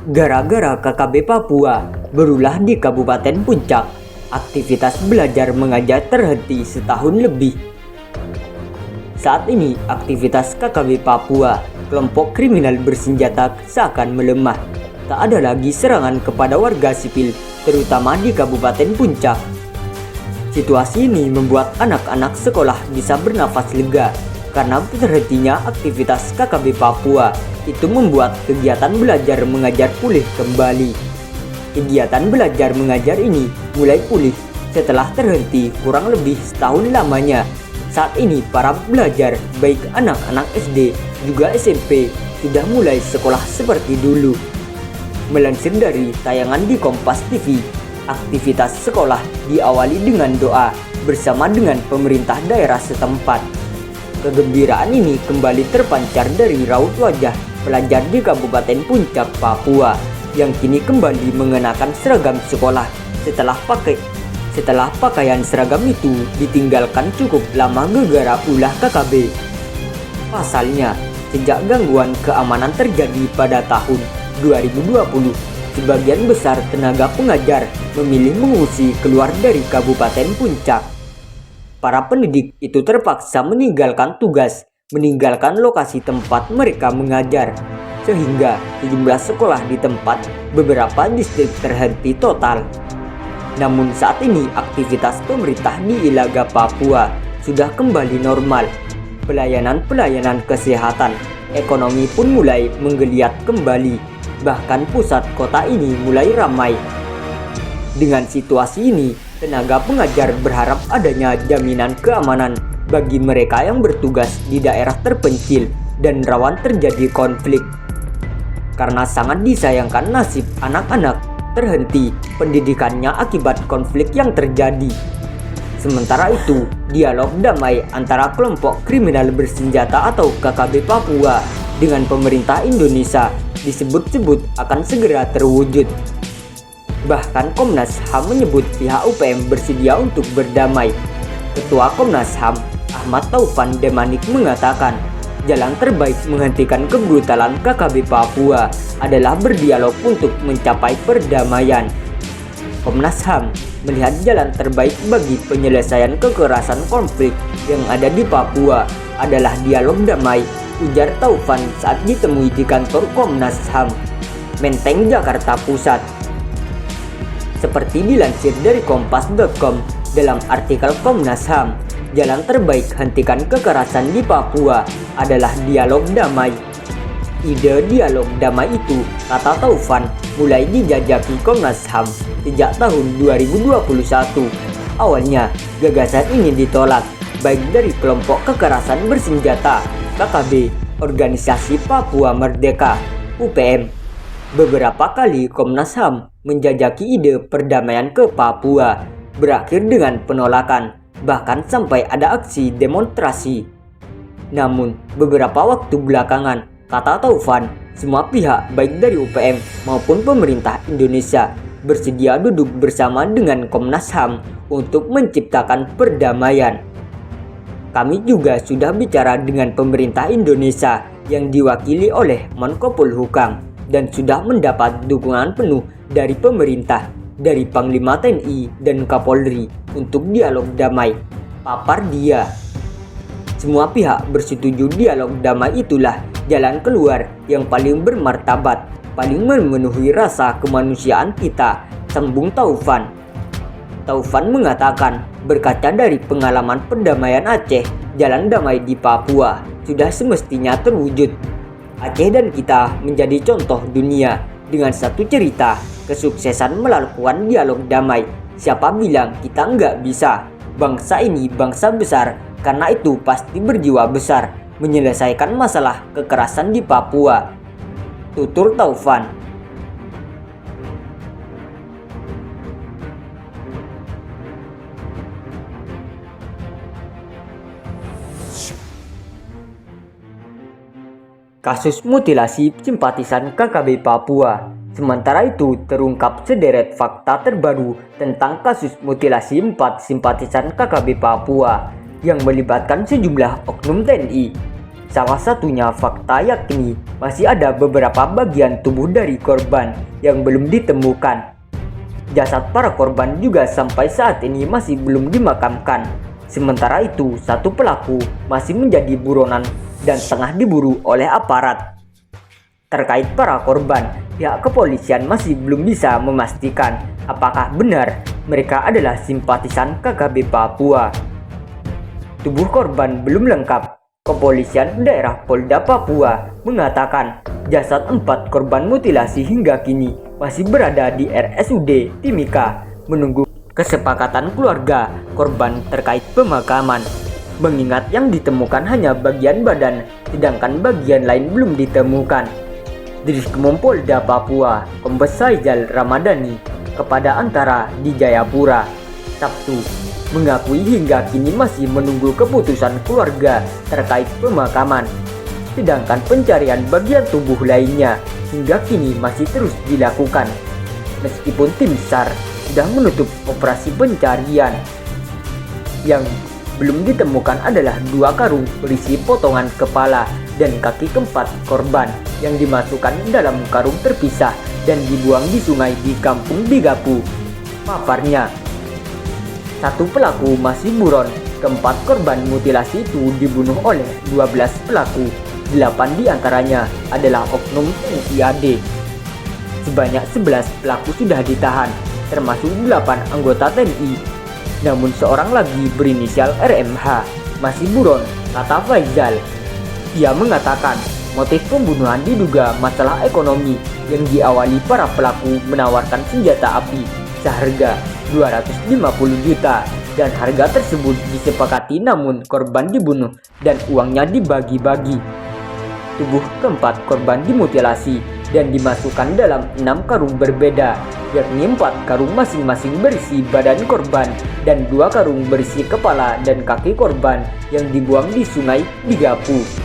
Gara-gara KKB Papua berulah di Kabupaten Puncak, aktivitas belajar mengajar terhenti setahun lebih. Saat ini, aktivitas KKB Papua, kelompok kriminal bersenjata, seakan melemah. Tak ada lagi serangan kepada warga sipil, terutama di Kabupaten Puncak. Situasi ini membuat anak-anak sekolah bisa bernafas lega, karena terhentinya aktivitas KKB Papua itu membuat kegiatan belajar mengajar pulih kembali. Kegiatan belajar mengajar ini mulai pulih setelah terhenti kurang lebih setahun lamanya. Saat ini para pelajar, baik anak-anak SD juga SMP, sudah mulai sekolah seperti dulu. Melansir dari tayangan di Kompas TV, aktivitas sekolah diawali dengan doa bersama dengan pemerintah daerah setempat. Kegembiraan ini kembali terpancar dari raut wajah pelajar di Kabupaten Puncak, Papua, yang kini kembali mengenakan seragam sekolah setelah pakaian seragam itu ditinggalkan cukup lama gara-gara ulah KKB. Pasalnya, sejak gangguan keamanan terjadi pada tahun 2020, sebagian besar tenaga pengajar memilih mengungsi keluar dari Kabupaten Puncak. Para pendidik itu terpaksa meninggalkan tugas, meninggalkan lokasi tempat mereka mengajar, sehingga sejumlah sekolah di tempat beberapa distrik terhenti total. Namun saat ini aktivitas pemerintah di Ilaga, Papua sudah kembali normal. Pelayanan kesehatan, ekonomi pun mulai menggeliat kembali. Bahkan pusat kota ini mulai ramai. Dengan situasi ini, tenaga pengajar berharap adanya jaminan keamanan bagi mereka yang bertugas di daerah terpencil dan rawan terjadi konflik. Karena sangat disayangkan nasib anak-anak terhenti pendidikannya akibat konflik yang terjadi. Sementara itu, dialog damai antara kelompok kriminal bersenjata atau KKB Papua dengan pemerintah Indonesia disebut-sebut akan segera terwujud. Bahkan Komnas HAM menyebut pihak UPM bersedia untuk berdamai. Ketua Komnas HAM Ahmad Taufan Demanik mengatakan, jalan terbaik menghentikan kebrutalan KKB Papua adalah berdialog untuk mencapai perdamaian. Komnas HAM melihat jalan terbaik bagi penyelesaian kekerasan konflik yang ada di Papua adalah dialog damai, ujar Taufan saat ditemui di kantor Komnas HAM, Menteng, Jakarta Pusat. Seperti dilansir dari kompas.com dalam artikel Komnas HAM, jalan terbaik hentikan kekerasan di Papua adalah dialog damai. Ide dialog damai itu, kata Taufan, mulai dijajaki Komnas HAM sejak tahun 2021. Awalnya, gagasan ini ditolak, baik dari kelompok kekerasan bersenjata, KKB, Organisasi Papua Merdeka, UPM. Beberapa kali Komnas HAM menjajaki ide perdamaian ke Papua, berakhir dengan penolakan, bahkan sampai ada aksi demonstrasi. Namun, beberapa waktu belakangan, kata Taufan, semua pihak baik dari UPM maupun pemerintah Indonesia bersedia duduk bersama dengan Komnas HAM untuk menciptakan perdamaian. Kami juga sudah bicara dengan pemerintah Indonesia yang diwakili oleh Menko Polhukam dan sudah mendapat dukungan penuh dari pemerintah, dari Panglima TNI dan Kapolri untuk dialog damai, papar dia. Semua pihak bersetuju dialog damai itulah jalan keluar yang paling bermartabat, paling memenuhi rasa kemanusiaan kita, sambung Taufan. Taufan mengatakan, berkaca dari pengalaman perdamaian Aceh, jalan damai di Papua sudah semestinya terwujud. Aceh dan kita menjadi contoh dunia dengan satu cerita kesuksesan melakukan dialog damai. Siapa bilang kita nggak bisa? Bangsa ini bangsa besar, karena itu pasti berjiwa besar menyelesaikan masalah kekerasan di Papua, tutur Taufan. Kasus mutilasi simpatisan KKB Papua. Sementara itu, terungkap sederet fakta terbaru tentang kasus mutilasi 4 simpatisan KKB Papua yang melibatkan sejumlah oknum TNI. Salah satunya fakta yakni masih ada beberapa bagian tubuh dari korban yang belum ditemukan. Jasad para korban juga sampai saat ini masih belum dimakamkan. Sementara itu, satu pelaku masih menjadi buronan dan tengah diburu oleh aparat. Terkait para korban, pihak kepolisian masih belum bisa memastikan apakah benar mereka adalah simpatisan KKB Papua. Tubuh korban belum lengkap. Kepolisian daerah Polda Papua mengatakan jasad 4 korban mutilasi hingga kini masih berada di RSUD Timika menunggu kesepakatan keluarga korban terkait pemakaman. Mengingat yang ditemukan hanya bagian badan, sedangkan bagian lain belum ditemukan. Diskrim Polda Papua, Kombes Saizal Ramadhani kepada Antara di Jayapura, Sabtu, mengakui hingga kini masih menunggu keputusan keluarga terkait pemakaman. Sedangkan pencarian bagian tubuh lainnya hingga kini masih terus dilakukan. Meskipun tim SAR sudah menutup operasi pencarian, yang belum ditemukan adalah 2 karung berisi potongan kepala dan kaki keempat korban yang dimasukkan dalam karung terpisah dan dibuang di sungai di Kampung Bigapu. Paparnya, satu pelaku masih buron. Keempat korban mutilasi itu dibunuh oleh 12 pelaku. 8 diantaranya adalah oknum TNI AD. Sebanyak 11 pelaku sudah ditahan, termasuk 8 anggota TNI. Namun seorang lagi berinisial RMH masih buron, kata Faizal. Ia mengatakan motif pembunuhan diduga masalah ekonomi yang diawali para pelaku menawarkan senjata api seharga 250 juta dan harga tersebut disepakati, namun korban dibunuh dan uangnya dibagi-bagi. Tubuh keempat korban dimutilasi dan dimasukkan dalam 6 karung berbeda, yakni 4 karung masing-masing berisi badan korban dan 2 karung berisi kepala dan kaki korban yang dibuang di sungai Bigapu.